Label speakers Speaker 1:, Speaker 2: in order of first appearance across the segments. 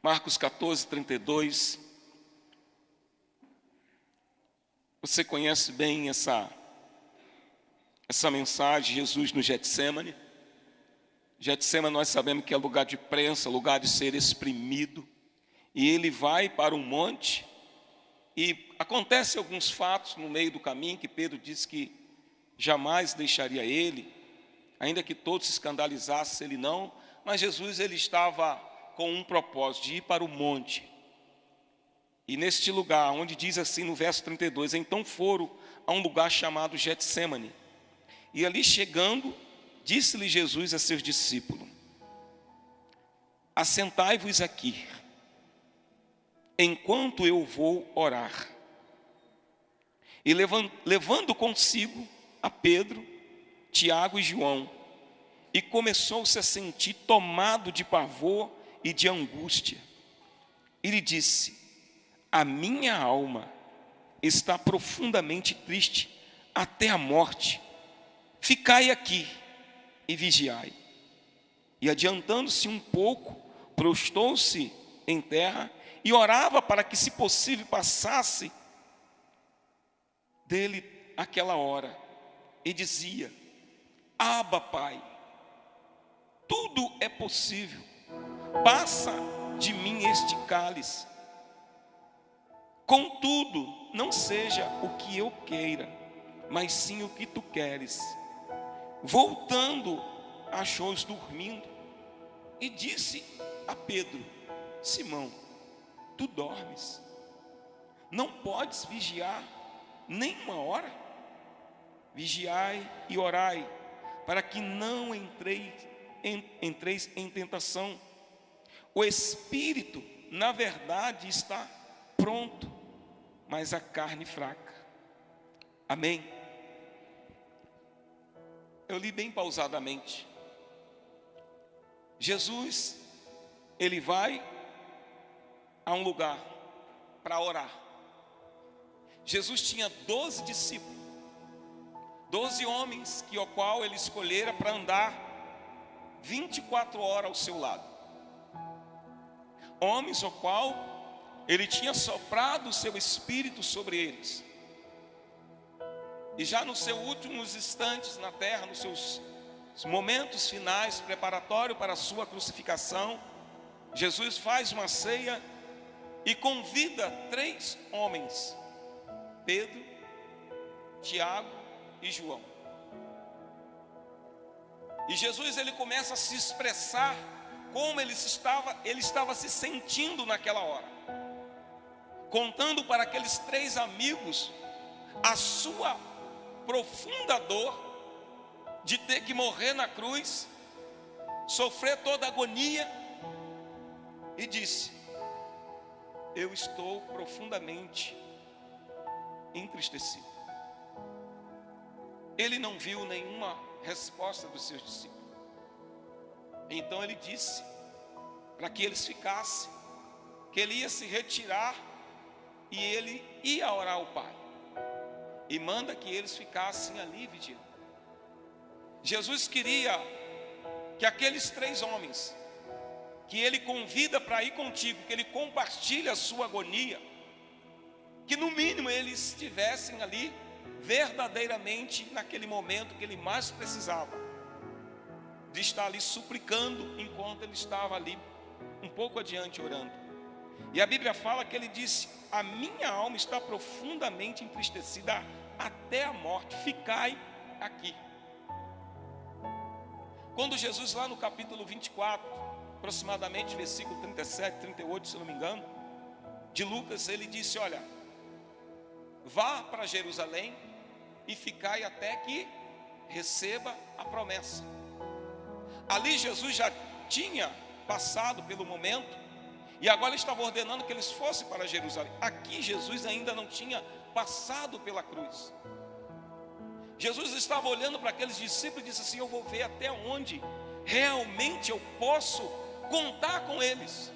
Speaker 1: Marcos 14, 32. Você conhece bem essa mensagem, Jesus no Getsemane. Getsemane nós sabemos que é lugar de prensa, lugar de ser exprimido. E ele vai para um monte e acontecem alguns fatos no meio do caminho que Pedro disse que jamais deixaria ele, ainda que todos se escandalizassem, ele não. Mas Jesus ele estava com um propósito, de ir para o monte. E neste lugar, onde diz assim no verso 32, então foram a um lugar chamado Getsemane. E ali chegando, disse-lhe Jesus a seus discípulos: assentai-vos aqui, enquanto eu vou orar. E levando consigo a Pedro, Tiago e João, e começou-se a sentir tomado de pavor e de angústia. E lhe disse: a minha alma está profundamente triste até a morte. Ficai aqui e vigiai. E adiantando-se um pouco, prostou-se em terra e orava para que, se possível, passasse dele aquela hora. E dizia: Abba, Pai, tudo é possível. Passa de mim este cálice. Contudo, não seja o que eu queira, mas sim o que tu queres. Voltando, achou-os dormindo e disse a Pedro: Simão, tu dormes? Não podes vigiar nem uma hora? Vigiai e orai, para que não entreis em tentação. O espírito, na verdade, está pronto, mas a carne fraca. Amém? Eu li bem pausadamente. Jesus, ele vai a um lugar para orar. Jesus tinha 12 discípulos, 12 homens que ao qual ele escolhera para andar 24 horas ao seu lado. Homens ao qual ele tinha soprado o seu espírito sobre eles. E já nos seus últimos instantes na terra, nos seus momentos finais, preparatório para a sua crucificação, Jesus faz uma ceia e convida 3 homens: Pedro, Tiago e João. E Jesus ele começa a se expressar como ele estava se sentindo naquela hora, contando para aqueles 3 amigos a sua profunda dor de ter que morrer na cruz, sofrer toda a agonia, e disse: eu estou profundamente entristecido. Ele não viu nenhuma resposta dos seus discípulos. Então ele disse para que eles ficassem, que ele ia se retirar e ele ia orar ao Pai. E manda que eles ficassem ali vigiando. Jesus queria que aqueles 3 homens, que ele convida para ir contigo, que ele compartilhe a sua agonia, que no mínimo eles estivessem ali verdadeiramente naquele momento que ele mais precisava, de estar ali suplicando, enquanto ele estava ali um pouco adiante orando. E a Bíblia fala que ele disse: a minha alma está profundamente entristecida até a morte, ficai aqui. Quando Jesus, lá no capítulo 24, aproximadamente versículo 37, 38, se não me engano, de Lucas, ele disse: olha, vá para Jerusalém e ficai até que receba a promessa. Ali Jesus já tinha passado pelo momento, e agora ele estava ordenando que eles fossem para Jerusalém. Aqui Jesus ainda não tinha passado pela cruz. Jesus estava olhando para aqueles discípulos e disse assim: eu vou ver até onde realmente eu posso contar com eles.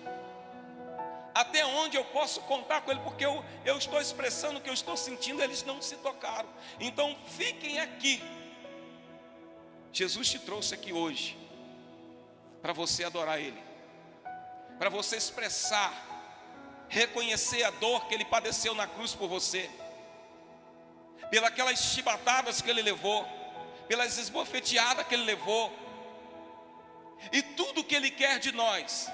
Speaker 1: Até onde eu posso contar com ele, porque eu estou expressando o que eu estou sentindo, eles não se tocaram. Então fiquem aqui. Jesus te trouxe aqui hoje para você adorar ele. para você expressar, reconhecer a dor que ele padeceu na cruz por você, pelas chibatadas que ele levou, pelas esbofeteadas que ele levou. E tudo que ele quer de nós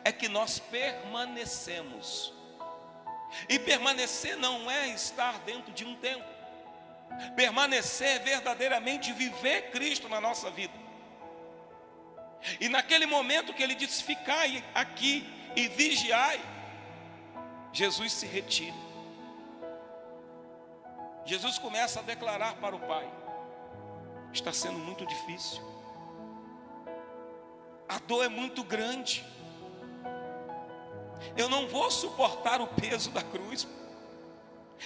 Speaker 1: é que nós permanecemos. E permanecer não é estar dentro de um templo. Permanecer é verdadeiramente viver Cristo na nossa vida. E naquele momento que ele diz: ficai aqui e vigiai, Jesus se retira. Jesus começa a declarar para o Pai: está sendo muito difícil, a dor é muito grande, eu não vou suportar o peso da cruz,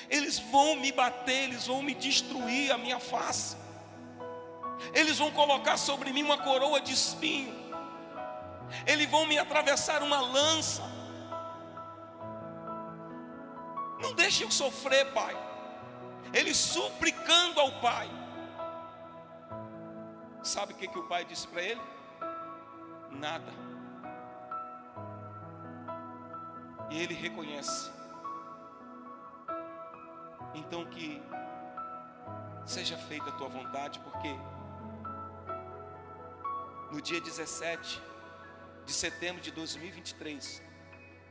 Speaker 1: eles vão me bater, eles vão me destruir a minha face, eles vão colocar sobre mim uma coroa de espinho, eles vão me atravessar uma lança. Não deixe eu sofrer, Pai. Ele suplicando ao Pai. Sabe o que o Pai disse para ele? Nada. E ele reconhece. Então que seja feita a tua vontade, porque no dia 17 de setembro de 2023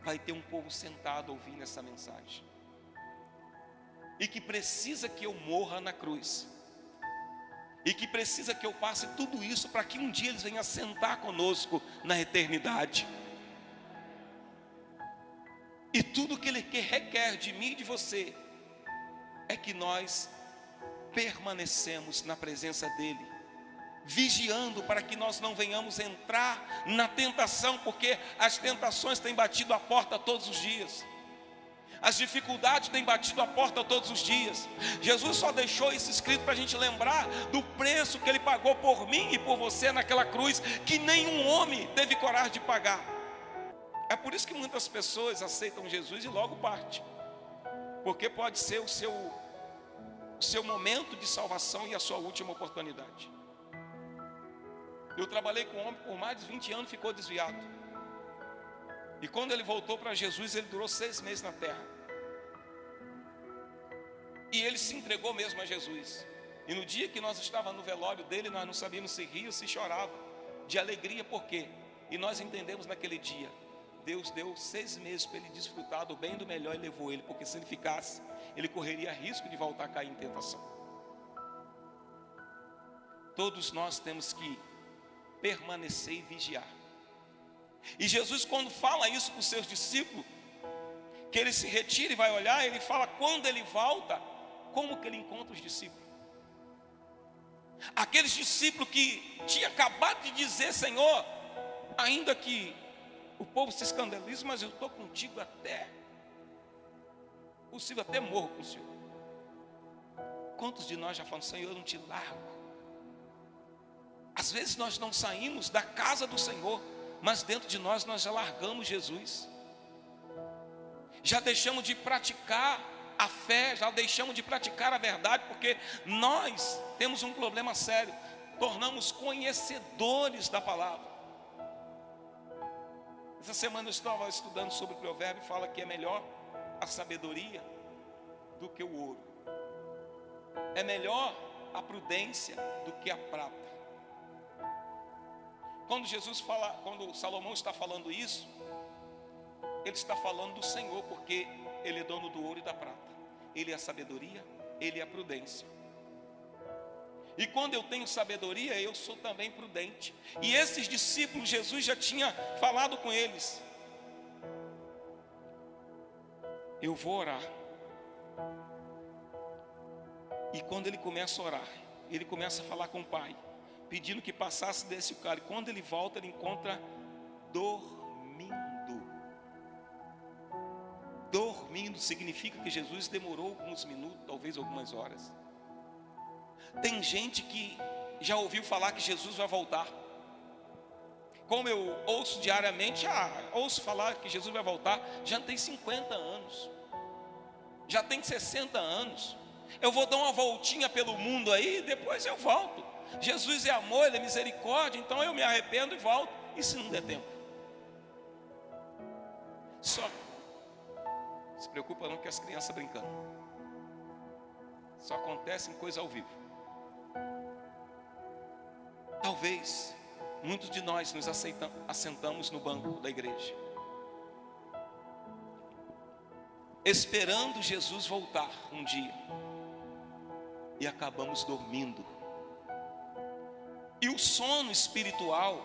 Speaker 1: vai ter um povo sentado ouvindo essa mensagem, e que precisa que eu morra na cruz, e que precisa que eu passe tudo isso para que um dia eles venham sentar conosco na eternidade. E tudo que ele requer de mim e de você é que nós permanecemos na presença dele, vigiando para que nós não venhamos entrar na tentação, porque as tentações têm batido a porta todos os dias. As dificuldades têm batido a porta todos os dias. Jesus só deixou isso escrito para a gente lembrar do preço que ele pagou por mim e por você naquela cruz, que nenhum homem teve coragem de pagar. É por isso que muitas pessoas aceitam Jesus e logo partem, porque pode ser o seu momento de salvação e a sua última oportunidade. Eu trabalhei com um homem por mais de 20 anos, ficou desviado. E quando ele voltou para Jesus, ele durou 6 meses na terra. E ele se entregou mesmo a Jesus. E no dia que nós estávamos no velório dele, nós não sabíamos se ria ou se chorava de alegria. Por quê? E nós entendemos naquele dia, Deus deu 6 meses para ele desfrutar do bem e do melhor e levou ele, porque se ele ficasse, ele correria risco de voltar a cair em tentação. Todos nós temos que permanecer e vigiar. E Jesus, quando fala isso para os seus discípulos, que ele se retira e vai olhar, ele fala quando ele volta, como que ele encontra os discípulos? Aqueles discípulos que tinham acabado de dizer: Senhor, ainda que o povo se escandalize, mas eu estou contigo até possível, até morro com o Senhor. Quantos de nós já falam: Senhor, eu não te largo? Às vezes nós não saímos da casa do Senhor, mas dentro de nós já largamos Jesus, já deixamos de praticar a fé, já deixamos de praticar a verdade, porque nós temos um problema sério: tornamos conhecedores da palavra. Essa semana eu estava estudando sobre o provérbio, fala que é melhor a sabedoria do que o ouro, é melhor a prudência do que a prata. Quando Jesus fala, quando Salomão está falando isso, ele está falando do Senhor, porque ele é dono do ouro e da prata, ele é a sabedoria, ele é a prudência. E quando eu tenho sabedoria, eu sou também prudente. E esses discípulos, Jesus já tinha falado com eles: eu vou orar. E quando ele começa a orar, ele começa a falar com o Pai, pedindo que passasse desse cálice. Quando ele volta, ele encontra dormindo. Dormindo significa que Jesus demorou alguns minutos, talvez algumas horas. Tem gente que já ouviu falar que Jesus vai voltar. Como eu ouço diariamente, ouço falar que Jesus vai voltar, já tem 50 anos, já tem 60 anos. Eu vou dar uma voltinha pelo mundo aí, depois eu volto. Jesus é amor, ele é misericórdia, então eu me arrependo e volto. E se não der tempo? só. Se preocupa não que as crianças brincando. Só acontece em coisa ao vivo. Talvez muitos de nós nos assentamos no banco da igreja, esperando Jesus voltar um dia, e acabamos dormindo. E o sono espiritual,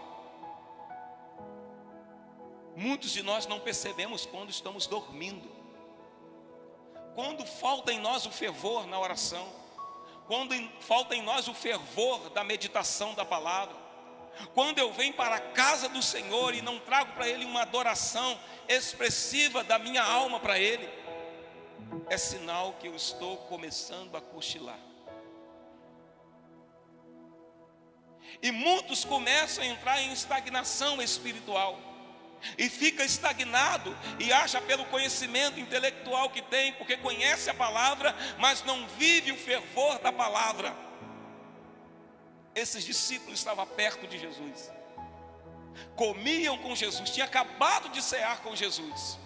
Speaker 1: muitos de nós não percebemos quando estamos dormindo. Quando falta em nós o fervor na oração, quando falta em nós o fervor da meditação da palavra, quando eu venho para a casa do Senhor e não trago para Ele uma adoração expressiva da minha alma para Ele, é sinal que eu estou começando a cochilar. E muitos começam a entrar em estagnação espiritual, e fica estagnado e acha pelo conhecimento intelectual que tem, porque conhece a palavra, mas não vive o fervor da palavra. Esses discípulos estavam perto de Jesus, comiam com Jesus, tinham acabado de cear com Jesus,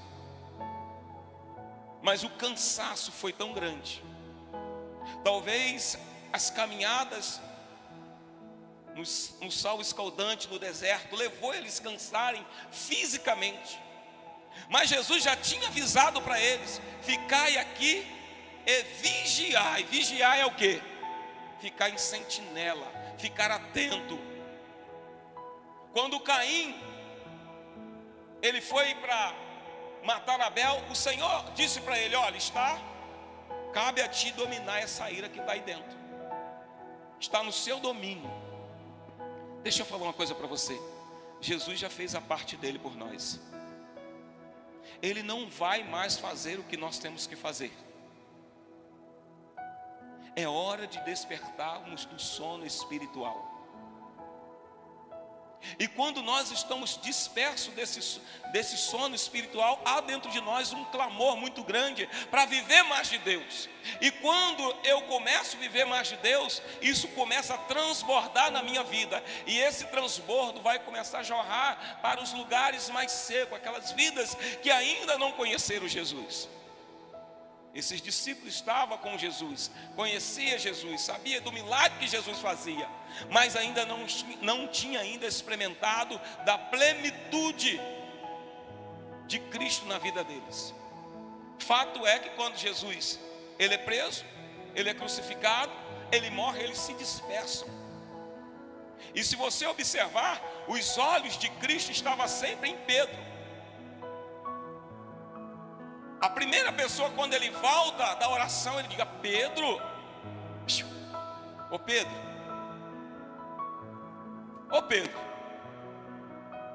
Speaker 1: mas o cansaço foi tão grande. Talvez as caminhadas no sol escaldante, no deserto, levou eles a cansarem fisicamente. Mas Jesus já tinha avisado para eles: ficai aqui e vigiai. Vigiar é o quê? Ficar em sentinela, ficar atento. Quando Caim, ele foi para matar Abel, o Senhor disse para ele: olha, cabe a ti dominar essa ira que está aí dentro, está no seu domínio. Deixa eu falar uma coisa para você. Jesus já fez a parte dele por nós. Ele não vai mais fazer o que nós temos que fazer. É hora de despertarmos do sono espiritual. E quando nós estamos dispersos desse sono espiritual, há dentro de nós um clamor muito grande para viver mais de Deus. E quando eu começo a viver mais de Deus, isso começa a transbordar na minha vida. E esse transbordo vai começar a jorrar para os lugares mais secos, aquelas vidas que ainda não conheceram Jesus. Esses discípulos estavam com Jesus, conhecia Jesus, sabia do milagre que Jesus fazia, mas ainda não tinha ainda experimentado da plenitude de Cristo na vida deles. Fato é que quando Jesus, ele é preso, ele é crucificado, ele morre, eles se dispersam. E se você observar, os olhos de Cristo estavam sempre em Pedro. A primeira pessoa, quando ele volta da oração, ele diga: Pedro, ô Pedro,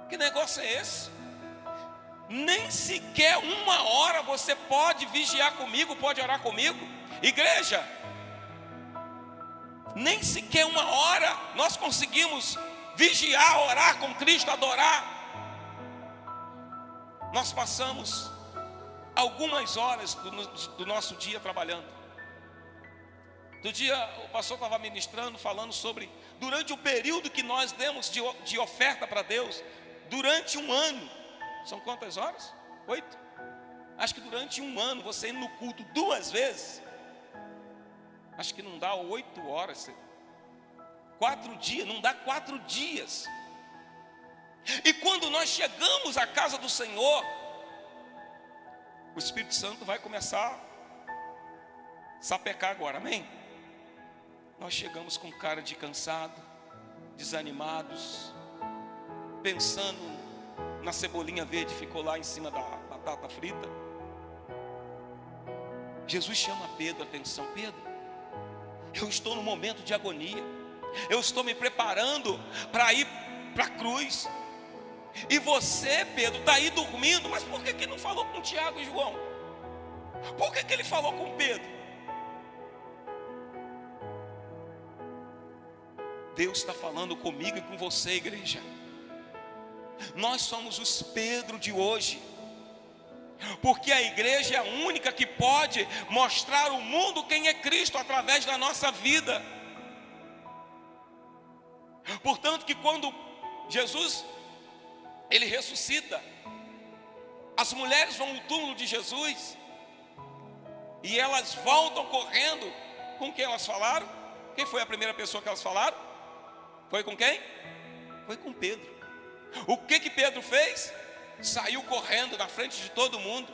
Speaker 1: que negócio é esse? Nem sequer uma hora você pode vigiar comigo, pode orar comigo? Igreja, nem sequer uma hora nós conseguimos vigiar, orar com Cristo, adorar. Nós passamos algumas horas do nosso dia trabalhando. Do dia o pastor estava ministrando, falando sobre, durante o período que nós demos de oferta para Deus, durante um ano, são quantas horas? 8? Acho que durante um ano, você indo no culto 2 vezes, acho que não dá 8 horas, 4 dias, não dá 4 dias. E quando nós chegamos à casa do Senhor, o Espírito Santo vai começar a sapecar agora, amém? Nós chegamos com cara de cansado, desanimados, pensando na cebolinha verde que ficou lá em cima da batata frita. Jesus chama Pedro a atenção: Pedro, eu estou num momento de agonia, eu estou me preparando para ir para a cruz. E você, Pedro, está aí dormindo. Mas por que não falou com Tiago e João? Por que ele falou com Pedro? Deus está falando comigo e com você, igreja. Nós somos os Pedro de hoje, porque a igreja é a única que pode mostrar ao mundo quem é Cristo através da nossa vida. Portanto, que quando Jesus ele ressuscita, As mulheres vão ao túmulo de Jesus e elas voltam correndo. Com quem elas falaram? Quem foi a primeira pessoa que elas falaram? Foi com quem? Foi com Pedro. O que Pedro fez? Saiu correndo na frente de todo mundo.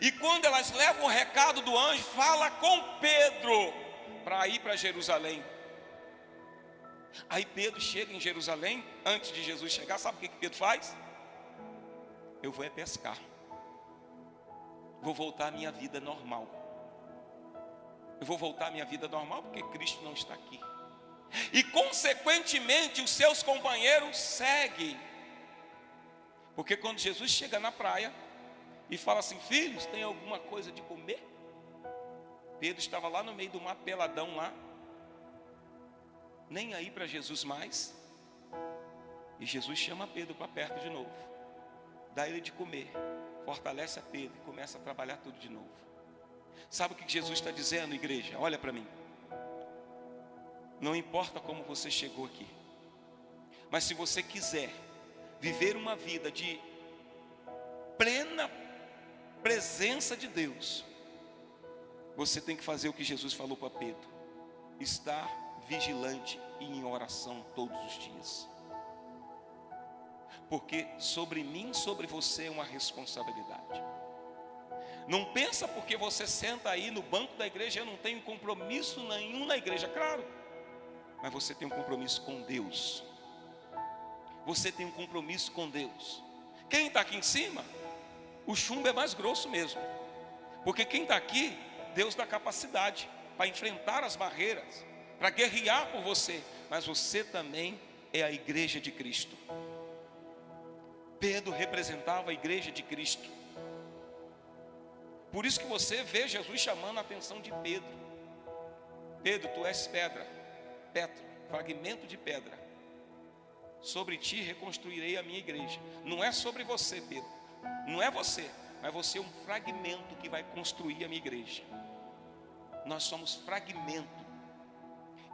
Speaker 1: E quando elas levam o recado do anjo, fala com Pedro para ir para Jerusalém. Aí Pedro chega em Jerusalém, antes de Jesus chegar, sabe o que Pedro faz? Eu vou pescar. Vou voltar à minha vida normal. Eu vou voltar à minha vida normal porque Cristo não está aqui. E consequentemente os seus companheiros seguem. Porque quando Jesus chega na praia e fala assim: filhos, tem alguma coisa de comer? Pedro estava lá no meio do mar, peladão lá, nem aí para Jesus mais. E Jesus chama Pedro para perto de novo, dá ele de comer, fortalece a Pedro e começa a trabalhar tudo de novo. Sabe o que Jesus está dizendo, igreja? Olha para mim. Não importa como você chegou aqui, mas se você quiser viver uma vida de plena presença de Deus, você tem que fazer o que Jesus falou para Pedro: estar vigilante e em oração todos os dias. Porque sobre mim, sobre você é uma responsabilidade. Não pensa porque você senta aí no banco da igreja: eu não tenho compromisso nenhum na igreja. Claro, mas você tem um compromisso com Deus. Você tem um compromisso com Deus. Quem está aqui em cima, o chumbo é mais grosso mesmo. Porque quem está aqui, Deus dá capacidade para enfrentar as barreiras, para guerrear por você. Mas você também é a igreja de Cristo. Pedro representava a igreja de Cristo. Por isso que você vê Jesus chamando a atenção de Pedro. Pedro, tu és pedra, Petro, fragmento de pedra. Sobre ti reconstruirei a minha igreja. Não é sobre você, Pedro. Não é você, mas você é um fragmento que vai construir a minha igreja. Nós somos fragmento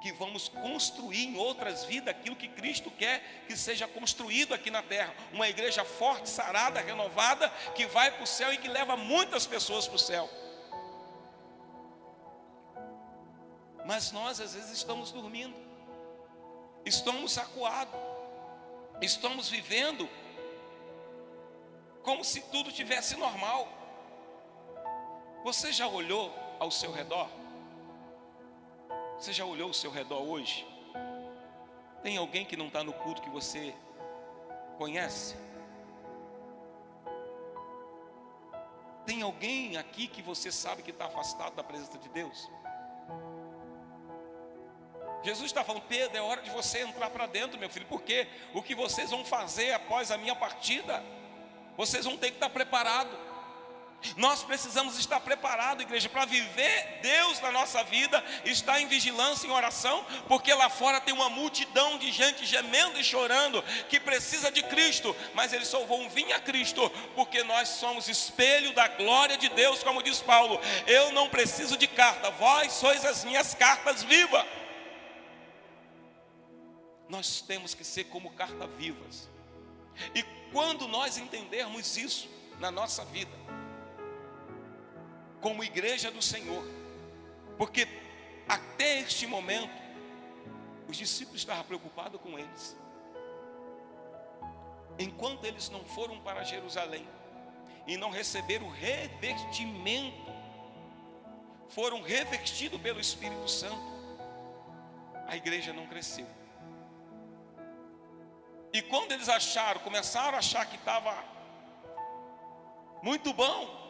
Speaker 1: que vamos construir em outras vidas aquilo que Cristo quer que seja construído aqui na terra. Uma igreja forte, sarada, renovada, que vai para o céu e que leva muitas pessoas para o céu. Mas nós às vezes estamos dormindo, estamos acuados, estamos vivendo como se tudo tivesse normal. Você já olhou ao seu redor? Você já olhou ao seu redor hoje? Tem alguém que não está no culto que você conhece? Tem alguém aqui que você sabe que está afastado da presença de Deus? Jesus está falando: Pedro, é hora de você entrar para dentro, meu filho, porque o que vocês vão fazer após a minha partida, vocês vão ter que estar preparados. Nós precisamos estar preparados, igreja, para viver Deus na nossa vida, estar em vigilância, em oração, porque lá fora tem uma multidão de gente gemendo e chorando, que precisa de Cristo, mas eles só vão vir a Cristo, porque nós somos espelho da glória de Deus, como diz Paulo: eu não preciso de carta, vós sois as minhas cartas vivas. Nós temos que ser como cartas vivas, e quando nós entendermos isso na nossa vida, como igreja do Senhor, porque até este momento os discípulos estavam preocupados com eles. Enquanto eles não foram para Jerusalém e não receberam o revestimento, foram revestidos pelo Espírito Santo, a igreja não cresceu. E quando eles começaram a achar que estava muito bom,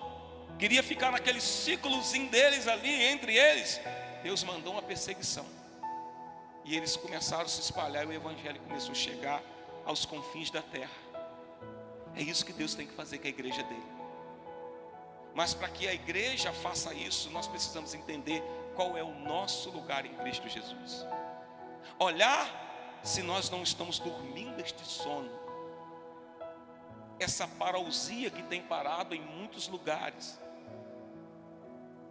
Speaker 1: queria ficar naquele ciclozinho deles ali, entre eles, Deus mandou uma perseguição. E eles começaram a se espalhar, e o evangelho começou a chegar aos confins da terra. É isso que Deus tem que fazer com a igreja dele. Mas para que a igreja faça isso, nós precisamos entender qual é o nosso lugar em Cristo Jesus. Olhar se nós não estamos dormindo este sono, essa paralisia que tem parado em muitos lugares.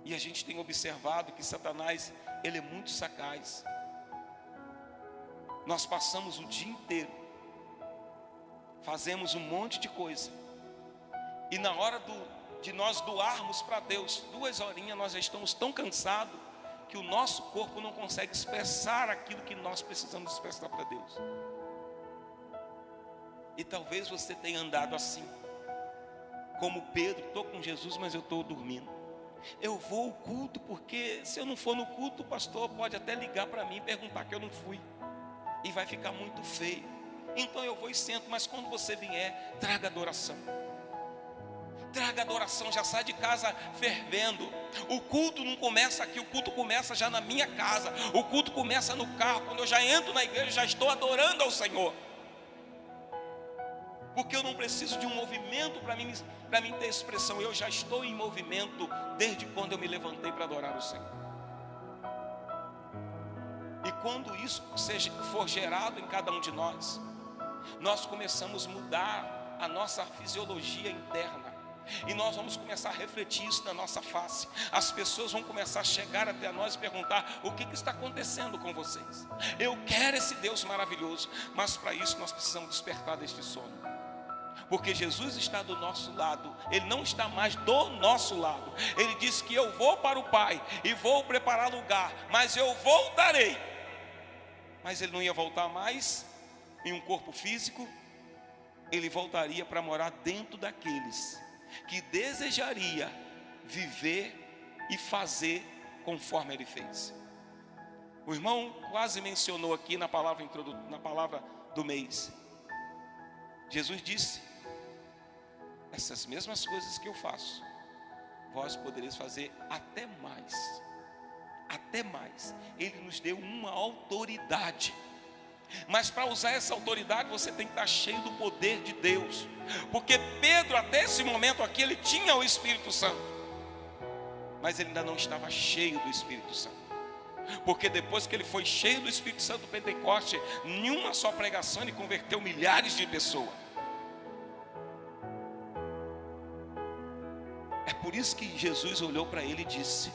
Speaker 1: E a gente tem observado que Satanás, ele é muito sagaz. Nós passamos o dia inteiro, fazemos um monte de coisa, E na hora de nós doarmos para Deus 2 horinhas, nós já estamos tão cansados que o nosso corpo não consegue expressar aquilo que nós precisamos expressar para Deus. E talvez você tenha andado assim, como Pedro: estou com Jesus, mas eu estou dormindo. Eu vou ao culto porque se eu não for no culto, o pastor pode até ligar para mim e perguntar que eu não fui, e vai ficar muito feio. Então eu vou e sento. Mas quando você vier, traga adoração. Traga adoração, já sai de casa fervendo. O culto não começa aqui, o culto começa já na minha casa. O culto começa no carro. Quando eu já entro na igreja, já estou adorando ao Senhor. Porque eu não preciso de um movimento para mim ter expressão. Eu já estou em movimento desde quando eu me levantei para adorar o Senhor. E quando isso for gerado em cada um de nós, nós começamos a mudar a nossa fisiologia interna. E nós vamos começar a refletir isso na nossa face. As pessoas vão começar a chegar até nós e perguntar: o que está acontecendo com vocês? Eu quero esse Deus maravilhoso. Mas para isso nós precisamos despertar deste sono. Porque Jesus está do nosso lado. Ele não está mais do nosso lado. Ele disse que eu vou para o Pai e vou preparar lugar, mas eu voltarei. Mas ele não ia voltar mais em um corpo físico. Ele voltaria para morar dentro daqueles que desejaria viver e fazer conforme ele fez. O irmão quase mencionou aqui na palavra do mês. Jesus disse: essas mesmas coisas que eu faço, vós podereis fazer até mais. Até mais. Ele nos deu uma autoridade. Mas para usar essa autoridade, você tem que estar cheio do poder de Deus. Porque Pedro, até esse momento aqui, ele tinha o Espírito Santo, mas ele ainda não estava cheio do Espírito Santo. Porque depois que ele foi cheio do Espírito Santo do Pentecoste, em uma só pregação ele converteu milhares de pessoas. É por isso que Jesus olhou para ele e disse: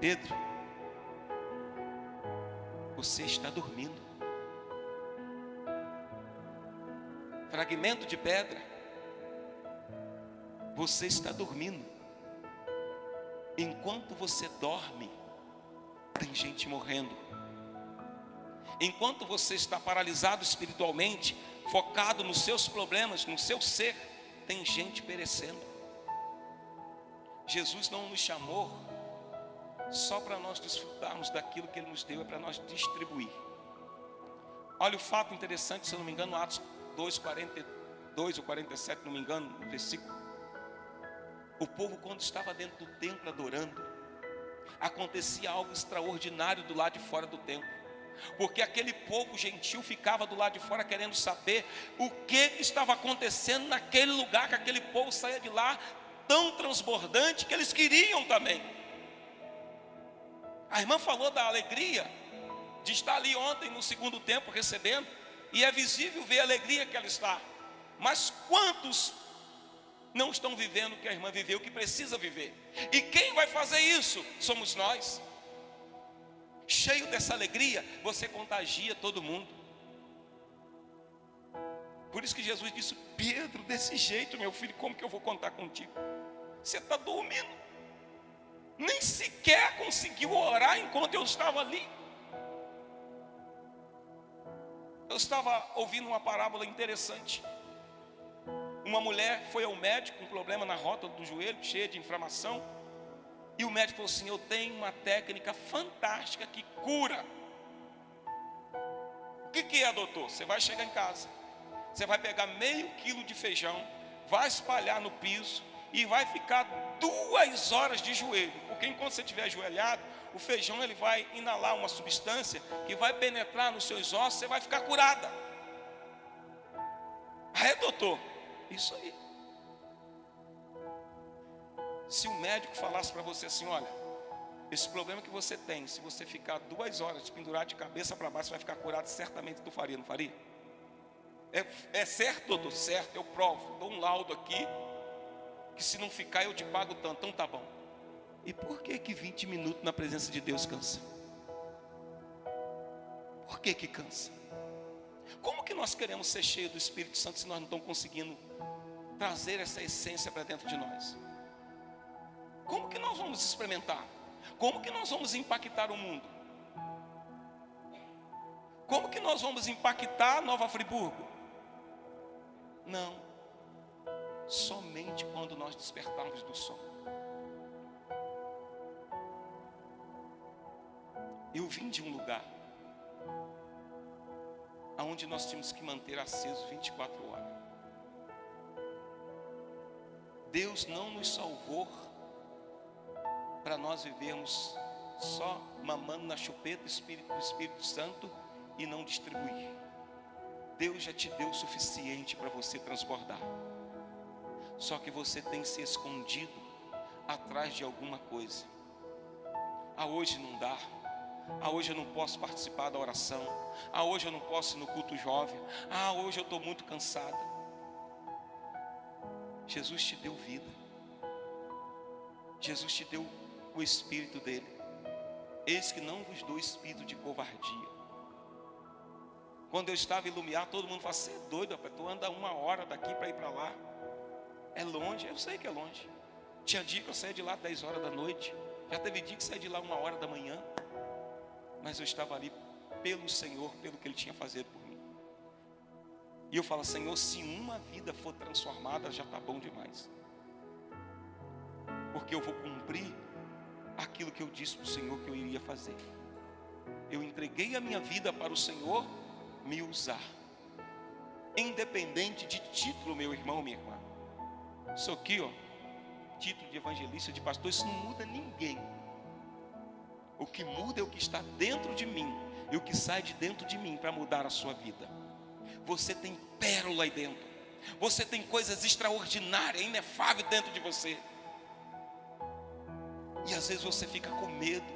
Speaker 1: Pedro, você está dormindo. Fragmento de pedra, você está dormindo. Enquanto você dorme, tem gente morrendo. Enquanto você está paralisado espiritualmente, focado nos seus problemas, no seu ser, tem gente perecendo. Jesus não nos chamou só para nós desfrutarmos daquilo que Ele nos deu, é para nós distribuir. Olha o fato interessante, se eu não me engano, Atos 2, 42 ou 47, não me engano, no versículo. O povo, quando estava dentro do templo adorando, acontecia algo extraordinário do lado de fora do templo. Porque aquele povo gentil ficava do lado de fora querendo saber o que estava acontecendo naquele lugar, que aquele povo saía de lá tão transbordante que eles queriam também. A irmã falou da alegria de estar ali ontem no segundo tempo recebendo, e é visível ver a alegria que ela está. Mas quantos não estão vivendo o que a irmã viveu, o que precisa viver? E quem vai fazer isso? Somos nós. Cheio dessa alegria, você contagia todo mundo. Por isso que Jesus disse: Pedro, desse jeito, meu filho, como que eu vou contar contigo? Você está dormindo. Nem sequer conseguiu orar enquanto eu estava ali. Eu estava ouvindo uma parábola interessante. Uma mulher foi ao médico com um problema na rótula do joelho, cheia de inflamação. E o médico falou assim: eu tenho uma técnica fantástica que cura. O que é, doutor? Você vai chegar em casa, você vai pegar meio quilo de feijão, vai espalhar no piso e vai ficar 2 horas de joelho. Porque enquanto você estiver ajoelhado, o feijão ele vai inalar uma substância que vai penetrar nos seus ossos, você vai ficar curada. Ah, é, doutor? Isso aí. Se o médico falasse para você assim: olha, esse problema que você tem, se você ficar 2 horas pendurado de cabeça para baixo, você vai ficar curado, certamente tu faria, não faria? É certo, doutor? Certo, eu provo, dou um laudo aqui, que se não ficar eu te pago tanto. Então tá bom. E por que 20 minutos na presença de Deus cansa? Por que cansa? Como que nós queremos ser cheios do Espírito Santo se nós não estamos conseguindo trazer essa essência para dentro de nós. Como que nós vamos experimentar? Como que nós vamos impactar o mundo? Como que nós vamos impactar Nova Friburgo? Não, somente quando nós despertarmos do sono. Eu vim de um lugar onde nós tínhamos que manter aceso 24 horas. Deus não nos salvou para nós vivermos só mamando na chupeta do Espírito Santo e não distribuir. Deus já te deu o suficiente para você transbordar. Só que você tem se escondido atrás de alguma coisa. Hoje não dá. Hoje eu não posso participar da oração. Hoje eu não posso ir no culto jovem. Hoje eu estou muito cansada. Jesus te deu vida. Jesus te deu o Espírito dele. Eis que não vos dou espírito de covardia. Quando eu estava em Lumiar, todo mundo fala: você é doido, rapaz, tu anda 1 hora daqui para ir para lá. É longe, eu sei que é longe. Tinha dia que eu saía de lá 10 horas da noite. Já teve dia que saía de lá 1 hora da manhã. Mas eu estava ali pelo Senhor, pelo que Ele tinha feito por mim. E eu falo: Senhor, se uma vida for transformada, já está bom demais. Porque eu vou cumprir aquilo que eu disse para o Senhor que eu iria fazer. Eu entreguei a minha vida para o Senhor me usar. Independente de título, meu irmão, minha irmã. Isso aqui, título de evangelista, de pastor, isso não muda ninguém. O que muda é o que está dentro de mim e o que sai de dentro de mim para mudar a sua vida. Você tem pérola aí dentro. Você tem coisas extraordinárias, inefáveis dentro de você. E às vezes você fica com medo.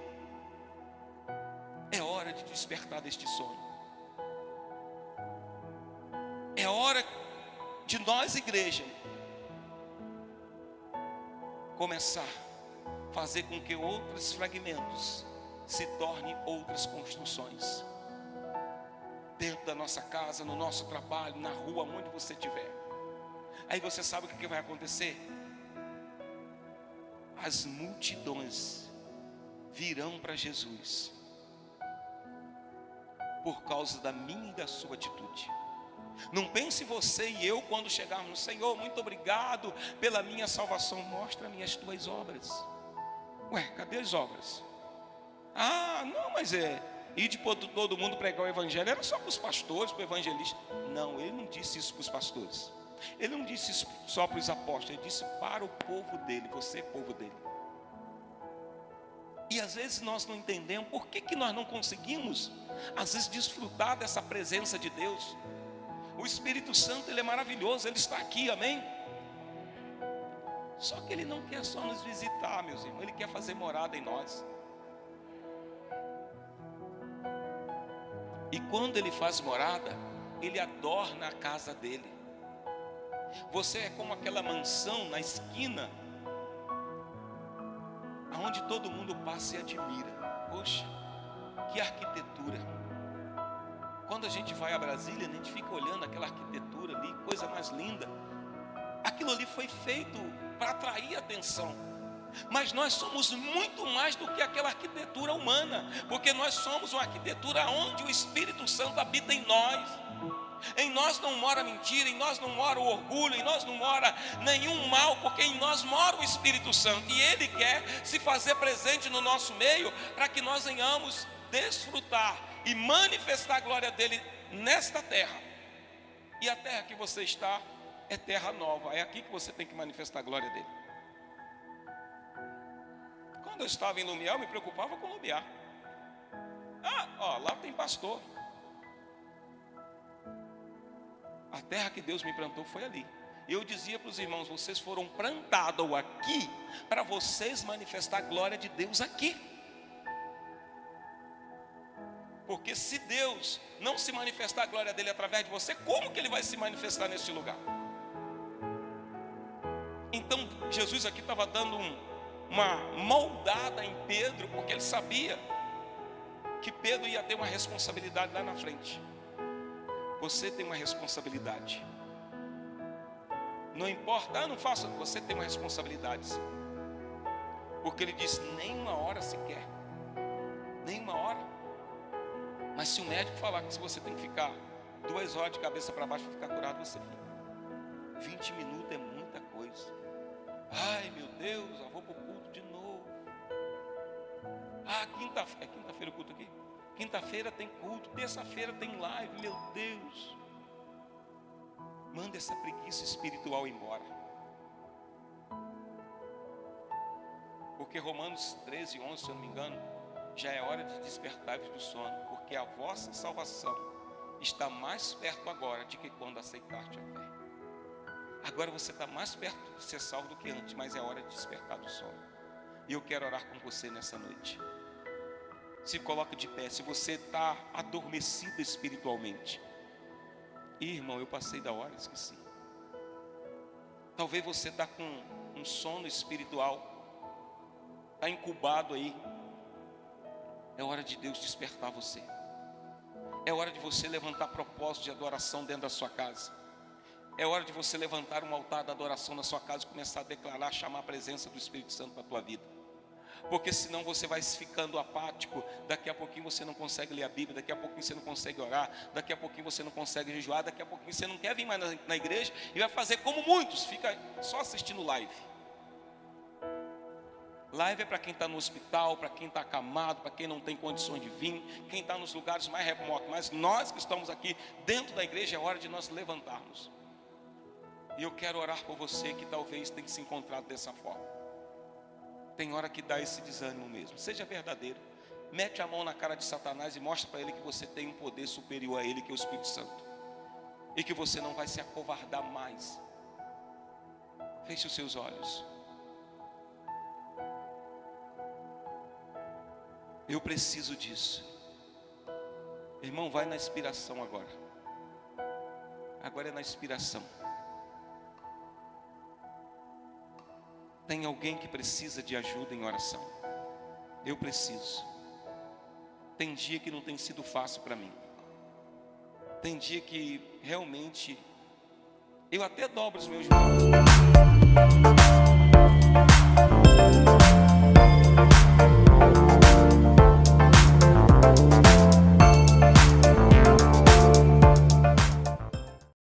Speaker 1: É hora de despertar deste sono. É hora de nós, igreja, começar a fazer com que outros fragmentos se tornem outras construções. Dentro da nossa casa, no nosso trabalho, na rua, onde você estiver. Aí você sabe o que vai acontecer? As multidões virão para Jesus por causa da minha e da sua atitude. Não pense você e eu quando chegarmos no Senhor: muito obrigado pela minha salvação, mostra-me as tuas obras. Ué, cadê as obras? Não, mas ir de todo mundo pregar o evangelho era só para os pastores, para o evangelista. Não, ele não disse isso para os pastores. Ele não disse isso só para os apóstolos. Ele disse para o povo dele. Você é povo dele. E às vezes nós não entendemos por que nós não conseguimos, às vezes, desfrutar dessa presença de Deus. O Espírito Santo, ele é maravilhoso, ele está aqui, amém? Só que ele não quer só nos visitar, meus irmãos, ele quer fazer morada em nós. E quando ele faz morada, ele adorna a casa dele. Você é como aquela mansão na esquina, aonde todo mundo passa e admira. Poxa, que arquitetura. Quando a gente vai a Brasília, a gente fica olhando aquela arquitetura ali, coisa mais linda. Aquilo ali foi feito para atrair atenção. Mas nós somos muito mais do que aquela arquitetura humana, porque nós somos uma arquitetura onde o Espírito Santo habita em nós. Em nós não mora mentira, em nós não mora o orgulho, em nós não mora nenhum mal, porque em nós mora o Espírito Santo. E Ele quer se fazer presente no nosso meio, para que nós venhamos desfrutar e manifestar a glória dEle nesta terra. E a terra que você está é terra nova, é aqui que você tem que manifestar a glória dEle. Quando eu estava em Lumiar, eu me preocupava com Lumiar. Lá tem pastor. A terra que Deus me plantou foi ali. Eu dizia para os irmãos: vocês foram plantados aqui para vocês manifestar a glória de Deus aqui. Porque se Deus não se manifestar a glória dele através de você, como que ele vai se manifestar neste lugar? Então Jesus aqui estava dando uma moldada em Pedro, porque ele sabia que Pedro ia ter uma responsabilidade lá na frente. Você tem uma responsabilidade. Não importa, não faça, você tem uma responsabilidade, sim. Porque ele disse, nem uma hora sequer. Nem uma hora. Mas se o médico falar que se você tem que ficar 2 horas de cabeça para baixo para ficar curado, você fica. 20 minutos é muita coisa. Ai meu Deus, eu vou para o culto de novo. Quinta-feira o culto aqui? Quinta-feira tem culto, terça-feira tem live, meu Deus. Manda essa preguiça espiritual embora. Porque Romanos 13:11, se eu não me engano, já é hora de despertar-vos do sono, porque a vossa salvação está mais perto agora de que quando aceitaste a fé. Agora você está mais perto de ser salvo do que antes, mas é hora de despertar do sono. E eu quero orar com você nessa noite. Se coloque de pé, se você está adormecido espiritualmente. Irmão, eu passei da hora, esqueci. Talvez você está com um sono espiritual, está incubado aí. É hora de Deus despertar você. É hora de você levantar propósito de adoração dentro da sua casa. É hora de você levantar um altar da adoração na sua casa e começar a declarar, chamar a presença do Espírito Santo para a tua vida. Porque senão você vai ficando apático. Daqui a pouquinho você não consegue ler a Bíblia, daqui a pouquinho você não consegue orar, daqui a pouquinho você não consegue jejuar, daqui a pouquinho você não quer vir mais na igreja e vai fazer como muitos, fica só assistindo live. Live é para quem está no hospital, para quem está acamado, para quem não tem condições de vir, quem está nos lugares mais remotos. Mas nós que estamos aqui dentro da igreja, é hora de nós levantarmos. E eu quero orar por você que talvez tenha se encontrado dessa forma. Tem hora que dá esse desânimo mesmo. Seja verdadeiro. Mete a mão na cara de Satanás e mostra para ele que você tem um poder superior a ele, que é o Espírito Santo. E que você não vai se acovardar mais. Feche os seus olhos. Eu preciso disso. Irmão, vai na inspiração agora. Agora é na inspiração. Tem alguém que precisa de ajuda em oração? Eu preciso. Tem dia que não tem sido fácil para mim. Tem dia que realmente eu até dobro os meus joelhos.